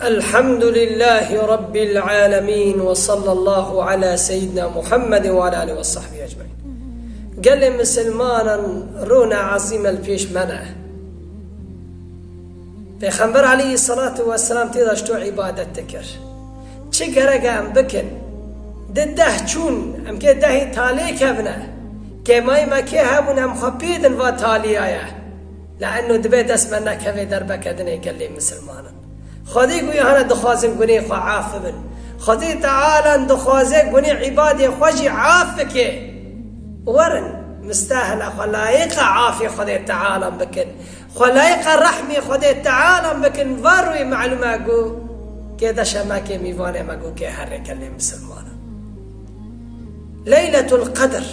الحمد لله رب العالمين وصلى الله على سيدنا محمد وعلى آله وصحبه أجمعين. قال مسلمانا رونا عظيم البيش منع پیغمبر علیه الصلاة والسلام تیداش تو عبادت تکر چه گرگه ام بکن ده چون ام که ده تالی کبنه که مای مکه همون ام خبیدن و تالی آیا لانه دبه دست من نکوه در بکدنه گلی مسلمانا خودی گوی هانا دخوازم گنی خوا عاف بن خودی تعالی دخوازه گنی عبادی خوشی عاف که ورن مستاهل خلائق عافية خدي تعالى بكن خلائق رحمي خدي تعالى بكن واروي معلومة جو كذا شماكي ميوانه ما جو كهرك اللي مسلمانا ليلة القدر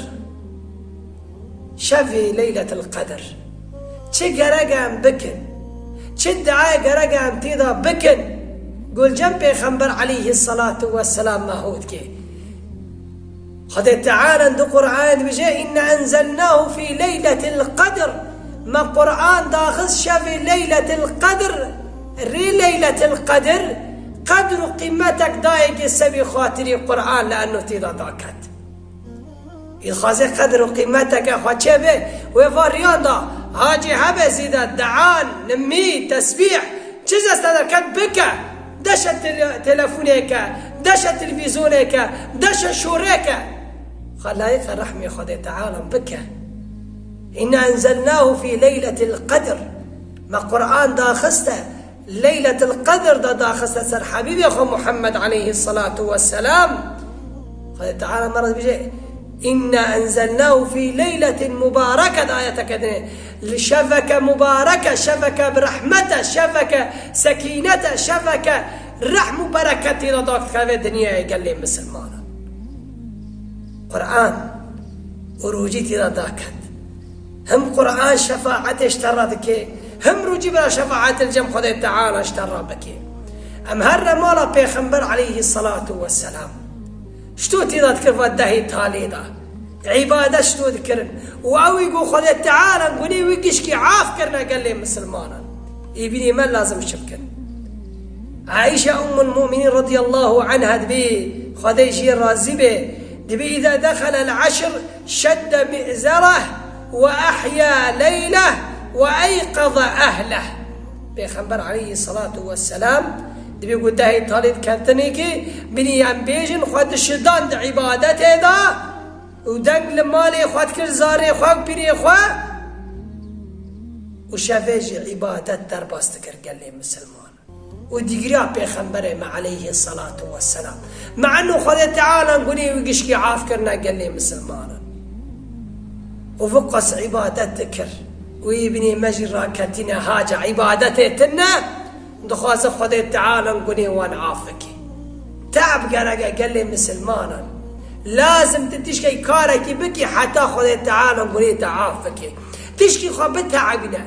شفي ليلة القدر چه جرجام بكن چه دعاء جرجام تيدا بكن قول جنب خنبر عليه الصلاة والسلام ما هو كي خذ تعالى دو قرآن بجاء إن أنزلناه في ليلة القدر ما قرآن داخل شاف ليلة القدر ري ليلة القدر قدر قيمتك دايق السبي خاطري قرآن لأنه تيدا داكت إذ قدر قيمتك أخوة شبه وفاريان دا هاجي هبه زيدا دعان نمي تسبيح جزء استدركت بك دش تلفونك دش تلفزيونك دش شوريك خلائق رحمة خدي تعالى بك إن أنزلناه في ليلة القدر ما قرآن داخسته ليلة القدر داخسته سر حبيبي أخو محمد عليه الصلاة والسلام خدي تعالى مرة بجاء إن أنزلناه في ليلة مباركة آية كده شفك مباركة شفك برحمته شفك سكينته شفك رحم بركة رضاك في الدنيا قال لي مسلمان قرآن وروجي ترى داكت هم قرآن شفاعة اشترى هم روجي بلا شفاعة الجم خدي تعالى اشترى بك أم هر مالا بيخنبر عليه الصلاة والسلام شتو ترى تكر ودهي تاليدا عبادة شتو ذكرن وأويقو خدي تعالى نقولي ويقشكي عاف كرنا قال لي مسلمانا يبني ما لازم شبكن عائشة أم المؤمنين رضي الله عنها دبي خديجي الرازبة دبي إذا دخل العشر شد مئزره وأحيا ليله وأيقظ أهله بيخنبر عليه الصلاة والسلام دبي يقول دهي طالب كاتنيكي بني أمبيجن خد الشيطان دا عبادته دا ودنق لمالي خد كل زاري خواك بيري خواك وشافيجي عبادة درباستكر قال لي مسلمان وديقريا بيخنبره مع عليه الصلاة والسلام مع أنه خذ تعالى نقولي ويقشكي عاف كرنا قال لي مسلمانا وفقس عبادتك ويبني مجرى كتنا هاجة عبادته تنا دخواز خذ تعالى نقولي وانا عافك تعب قال لي مسلمانا لازم تتشكي كارك بكي حتى خذ تعالى نقولي تعافك تشكي خبتها عقنا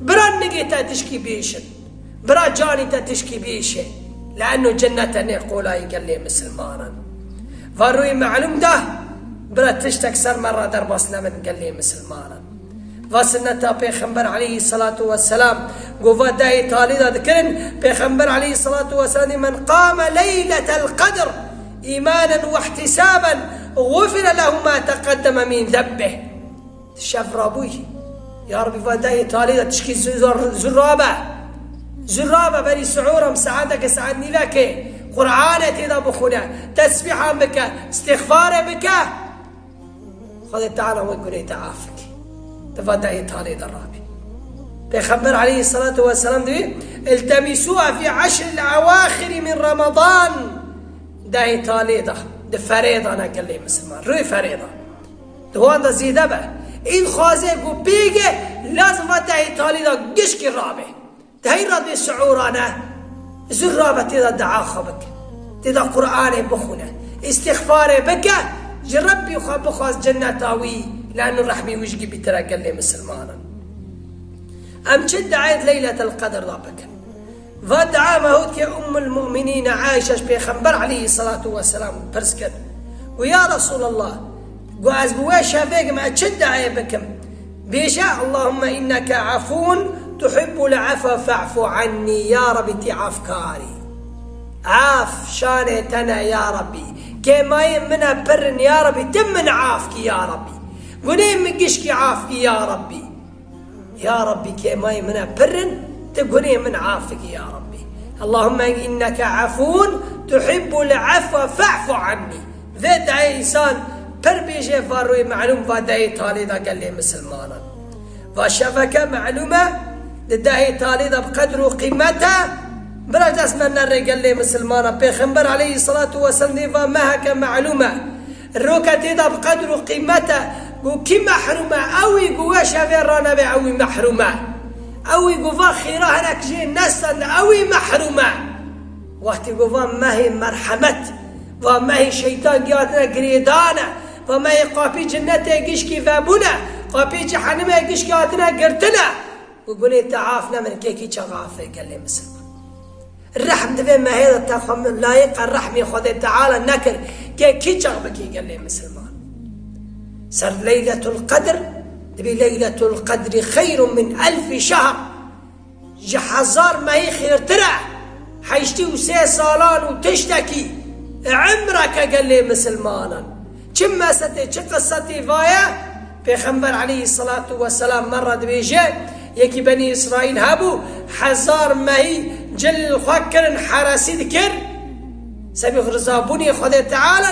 برنقي تشكي بيشن برا جاني تشكي بيشه لأنه جنة نقول قال لي مسلمانا فروي معلوم ده برا تشتكسر مرة دربسنا من قال لي مسلمانا فسنة بيخنبر عليه الصلاة والسلام قوة داي طالدة ذكرن بيخنبر عليه الصلاة والسلام من قام ليلة القدر إيمانا واحتسابا غفر له ما تقدم من ذنبه شاف رابوي يا ربي فداي طالدة تشكي زرابة بري سعورم سعادك سعدني لك قرآن تيدا بخونا تسبيحا بك استغفار بك خذ تعالى ويقول تعافك تفادى إيطالي درابي بيخبر عليه الصلاة والسلام دي التمسوها في 10 الأواخر من رمضان ده إيطالي ده فريضة أنا قال لي مسلمان روي فريضة دوان ده زيدة بقى إن خازيك وبيجي لازم فتا إيطالي ده قشكي الرابي هاي رضي السعورانا زرابة تدا دعاخبك تدا قرآن بخنا استغفار بك جربي بخواز جنة تاوي لأنه رحمي وجقي بترى قال لي مسلمانا أم شد عيد ليلة القدر ضابك فدعا مهود أم المؤمنين عائشة بيخنبر عليه الصلاة والسلام برسكت ويا رسول الله قواز بواش هفاق ما تشد عيبكم بيشاء اللهم إنك عفون تحب العفو فاعف عني يا رب تعافكاري عاف شانتنا يا ربي كما يمنا برن يا ربي تمن عافك يا ربي قنين مقشك عافك يا ربي يا ربي كما يمنا برن تقنين من عافك يا ربي اللهم إنك عفو تحب العفو فاعف عني ذا دعي إنسان بربيجي فاروي معلوم فدعي تالي ذا قال لي مسلمانا فشفك معلومة دعي تالي ذا بقدر وقيمتها برج اسمنا النار قال لي مسلمانا بيخنبر عليه الصلاة والسلام فمهك معلومة الروكة ذا بقدر وقيمتها وكي محرومة أوي قوة شافي رانا بأوي محرومة أوي قوة خيرا هناك جي نسا أوي محرومة وقت قوة ما هي مرحمت وما هي شيطان قيادنا قريدانا وما هي قابي جنة يقش كيفابنا قابي جحنم يقش قيادنا قرتنا وقولي تعافنا من كيكي شغافة قال لي مسلمان الرحم دفين ما هذا التخم لايق الرحم يخذ تعالى النكر كيكي شغبكي قال لي مسلمان صار ليلة القدر دبي ليلة القدر خير من 1000 شهر جحزار ما هي خير ترى حيشتي وسي صالان وتشتكي عمرك قال لي مسلمانا كما ستي قصتي فايا بيخنبر عليه الصلاة والسلام مرة دبيجي يكي بني إسرائيل هابو حزار ما هي جل خكر حراسي ذكر سبي غرزابوني خذ تعالى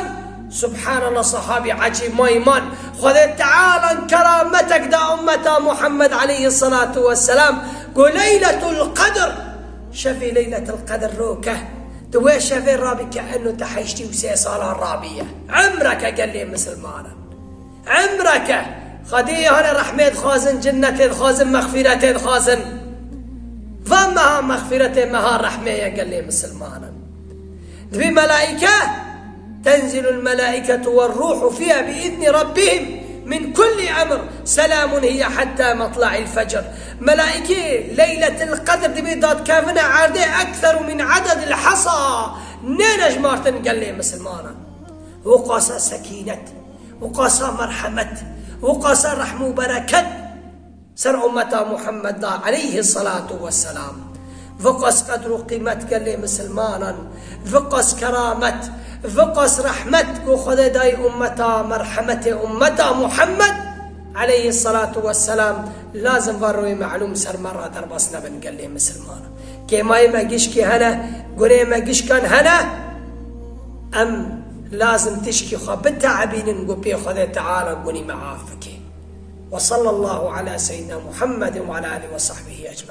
سبحان الله صحابي عجيب ما إيمان خذ تعالى كرامتك دا أمة محمد عليه الصلاة والسلام قل ليلة القدر شفي ليلة القدر روكه دوي شفي الرابي كأنه تحيشتي وسي صالة الرابية عمرك قال لي مسلمانا عمرك خديه هنا رحمة خازن جنة خازن مغفرة خازن فمها مغفرة مها رحمة قال لي مسلمانا دبي ملائكة تنزل الملائكة والروح فيها بإذن ربهم من كل أمر سلام هي حتى مطلع الفجر ملائكة ليلة القدر دبي داد كافنا عادة أكثر من عدد الحصى نينج مارتن قال لي مسلمانا وقاسى سكينة وقاسى مرحمة وقاسى رحمة وبركة سر أمة محمد عليه الصلاة والسلام فقس قدر قيمة قال لي مسلمانا فقس كرامة فقس رحمة وخذ داي أمة مرحمة أمة محمد عليه الصلاة والسلام لازم فروي معلوم سر مرة دربسنا بن قال لي مسلمانا كما يما قشكي هنا قولي ما قش كان هنا أم لازم تشكي خبتها عبين نقول خذ تعالى قولي معافك وصلى الله على سيدنا محمد وعلى آله وصحبه أجمعين.